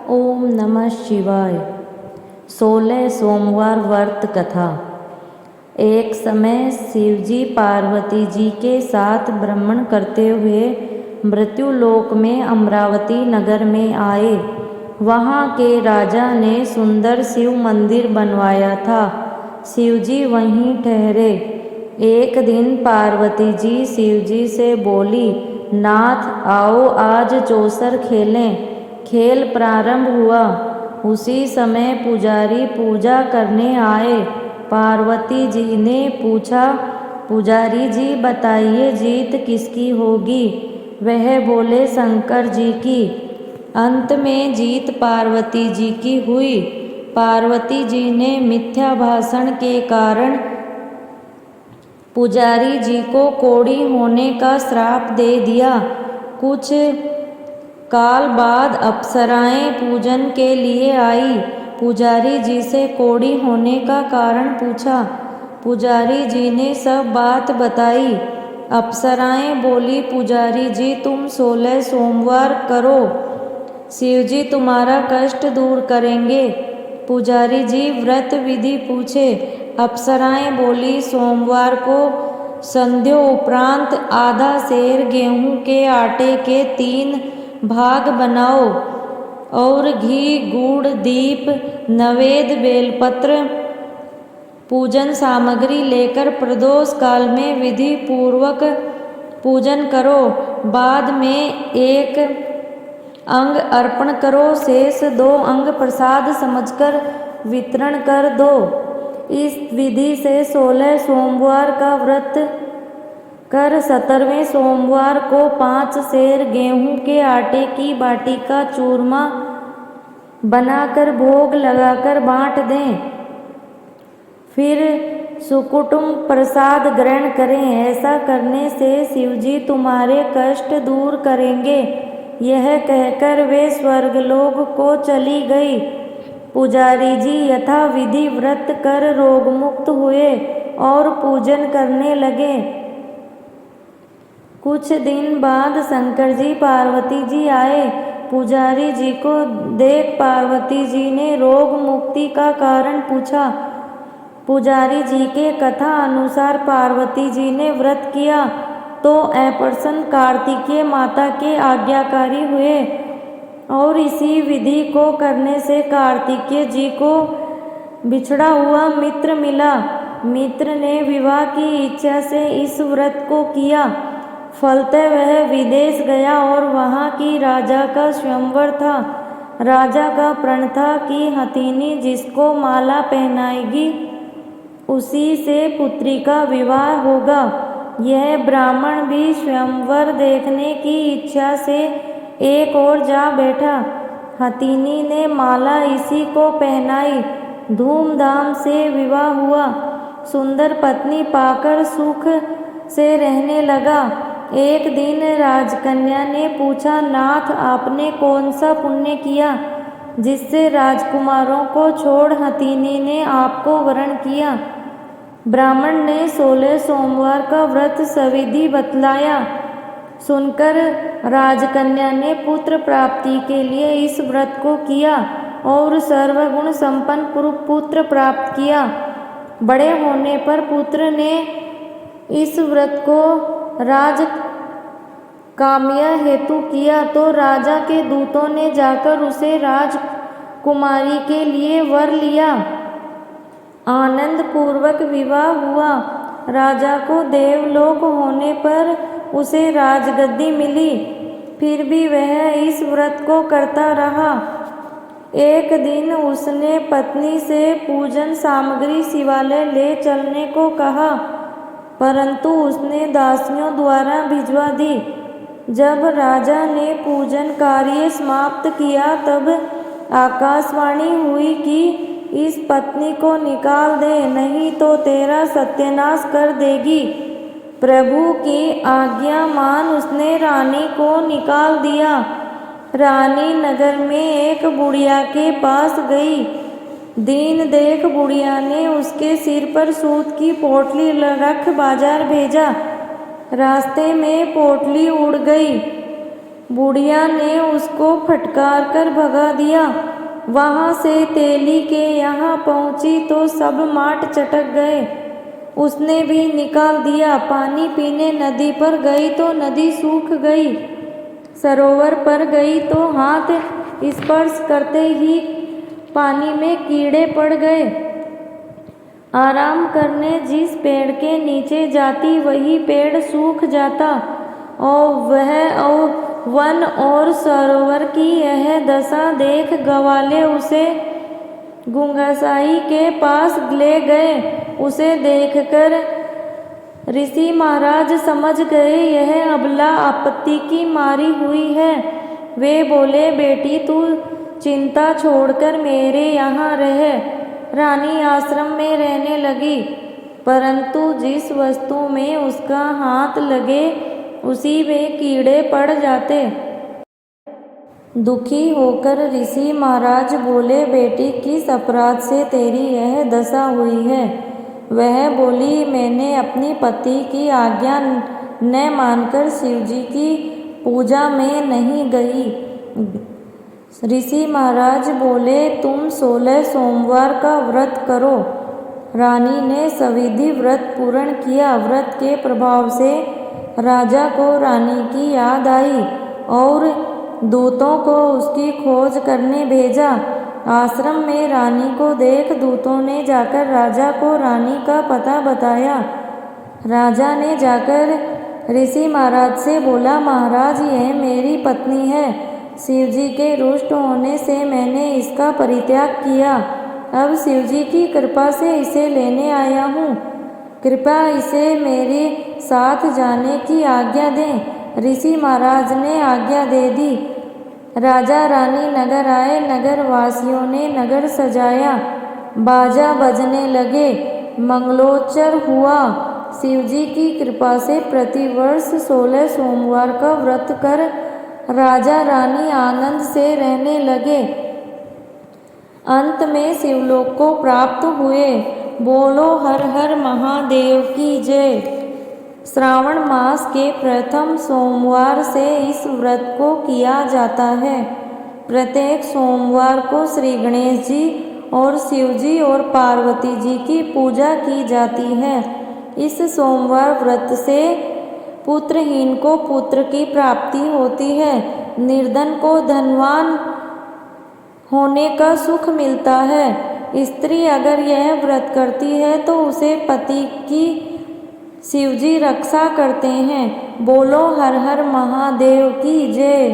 ओम नमः शिवाय। 16 सोमवार व्रत कथा। एक समय शिवजी पार्वती जी के साथ भ्रमण करते हुए मृत्युलोक में अमरावती नगर में आए। वहाँ के राजा ने सुंदर शिव मंदिर बनवाया था। शिवजी वहीं ठहरे। एक दिन पार्वती जी शिवजी से बोली, नाथ आओ आज चौसर खेलें। खेल प्रारंभ हुआ। उसी समय पुजारी पूजा करने आए। पार्वती जी ने पूछा, पुजारी जी बताइए जीत किसकी होगी? वह बोले, शंकर जी की। अंत में जीत पार्वती जी की हुई। पार्वती जी ने मिथ्या भाषण के कारण पुजारी जी को कोढ़ी होने का श्राप दे दिया। कुछ काल बाद अप्सराएं पूजन के लिए आई। पुजारी जी से कोढ़ी होने का कारण पूछा। पुजारी जी ने सब बात बताई। अप्सराएं बोली, पुजारी जी तुम 16 सोमवार करो, शिवजी तुम्हारा कष्ट दूर करेंगे। पुजारी जी व्रत विधि पूछे। अप्सराएं बोली, सोमवार को संध्या उपरांत आधा सेर गेहूं के आटे के 3 भाग बनाओ और घी गुड़ दीप नवेद बेलपत्र पूजन सामग्री लेकर प्रदोष काल में विधि पूर्वक पूजन करो। बाद में 1 अंग अर्पण करो, शेष 2 अंग प्रसाद समझकर वितरण कर दो। इस विधि से 16 सोमवार का व्रत कर 17वें सोमवार को 5 सेर गेहूं के आटे की बाटी का चूरमा बनाकर भोग लगाकर बांट दें। फिर सुकुटुंब प्रसाद ग्रहण करें। ऐसा करने से शिवजी तुम्हारे कष्ट दूर करेंगे। यह कहकर वे स्वर्गलोक को चली गई। पुजारी जी यथा विधि व्रत कर रोगमुक्त हुए और पूजन करने लगे। कुछ दिन बाद शंकर जी पार्वती जी आए। पुजारी जी को देख पार्वती जी ने रोग मुक्ति का कारण पूछा। पुजारी जी के कथा अनुसार पार्वती जी ने व्रत किया तो अप्रसन्न कार्तिकेय माता के आज्ञाकारी हुए और इसी विधि को करने से कार्तिकेय जी को बिछड़ा हुआ मित्र मिला। मित्र ने विवाह की इच्छा से इस व्रत को किया। फलतः वह विदेश गया और वहाँ की राजा का स्वयंवर था। राजा का प्रण था कि हथिनी जिसको माला पहनाएगी उसी से पुत्री का विवाह होगा। यह ब्राह्मण भी स्वयंवर देखने की इच्छा से एक ओर जा बैठा। हथिनी ने माला इसी को पहनाई। धूमधाम से विवाह हुआ। सुंदर पत्नी पाकर सुख से रहने लगा। एक दिन राजकन्या ने पूछा, नाथ आपने कौन सा पुण्य किया जिससे राजकुमारों को छोड़ हथिनी ने आपको वरण किया? ब्राह्मण ने 16 सोमवार का व्रत सविधि बतलाया। सुनकर राजकन्या ने पुत्र प्राप्ति के लिए इस व्रत को किया और सर्वगुण संपन्न पुत्र प्राप्त किया। बड़े होने पर पुत्र ने इस व्रत को राज काम्य हेतु किया तो राजा के दूतों ने जाकर उसे राजकुमारी के लिए वर लिया। आनंद पूर्वक विवाह हुआ। राजा को देवलोक होने पर उसे राजगद्दी मिली। फिर भी वह इस व्रत को करता रहा। एक दिन उसने पत्नी से पूजन सामग्री शिवालय ले चलने को कहा, परंतु उसने दासियों द्वारा भिजवा दी। जब राजा ने पूजन कार्य समाप्त किया तब आकाशवाणी हुई कि इस पत्नी को निकाल दे, नहीं तो तेरा सत्यानाश कर देगी। प्रभु की आज्ञा मान उसने रानी को निकाल दिया। रानी नगर में एक बुढ़िया के पास गई। दीन देख बुढ़िया ने उसके सिर पर सूत की पोटली रख बाजार भेजा। रास्ते में पोटली उड़ गई। बुढ़िया ने उसको फटकार कर भगा दिया। वहाँ से तेली के यहाँ पहुँची तो सब माट चटक गए। उसने भी निकाल दिया। पानी पीने नदी पर गई तो नदी सूख गई। सरोवर पर गई तो हाथ स्पर्श करते ही पानी में कीड़े पड़ गए। आराम करने जिस पेड़ के नीचे जाती वही पेड़ सूख जाता। और वन और सरोवर की यह दशा देख ग्वाले उसे गुंगासाई के पास ले गए। उसे देखकर ऋषि महाराज समझ गए यह अबला आपत्ति की मारी हुई है। वे बोले, बेटी तू चिंता छोड़कर मेरे यहाँ रह। रानी आश्रम में रहने लगी, परंतु जिस वस्तु में उसका हाथ लगे उसी में कीड़े पड़ जाते। दुखी होकर ऋषि महाराज बोले, बेटी किस अपराध से तेरी यह दशा हुई है? वह बोली, मैंने अपनी पति की आज्ञा न मानकर शिवजी की पूजा में नहीं गई। ऋषि महाराज बोले, तुम 16 सोमवार का व्रत करो। रानी ने सविधि व्रत पूर्ण किया। व्रत के प्रभाव से राजा को रानी की याद आई और दूतों को उसकी खोज करने भेजा। आश्रम में रानी को देख दूतों ने जाकर राजा को रानी का पता बताया। राजा ने जाकर ऋषि महाराज से बोला, महाराज यह मेरी पत्नी है। शिवजी के रुष्ट होने से मैंने इसका परित्याग किया। अब शिवजी की कृपा से इसे लेने आया हूँ। कृपया इसे मेरे साथ जाने की आज्ञा दें। ऋषि महाराज ने आज्ञा दे दी। राजा रानी नगर आए। नगर वासियों ने नगर सजाया। बाजा बजने लगे। मंगलोच्चर हुआ। शिवजी की कृपा से प्रतिवर्ष 16 सोमवार का व्रत कर राजा रानी आनंद से रहने लगे। अंत में शिवलोक को प्राप्त हुए। बोलो हर हर महादेव की जय। श्रावण मास के प्रथम सोमवार से इस व्रत को किया जाता है। प्रत्येक सोमवार को श्री गणेश जी और शिव जी और पार्वती जी की पूजा की जाती है। इस सोमवार व्रत से पुत्रहीन को पुत्र की प्राप्ति होती है। निर्धन को धनवान होने का सुख मिलता है। स्त्री अगर यह व्रत करती है तो उसे पति की शिवजी रक्षा करते हैं। बोलो हर हर महादेव की जय।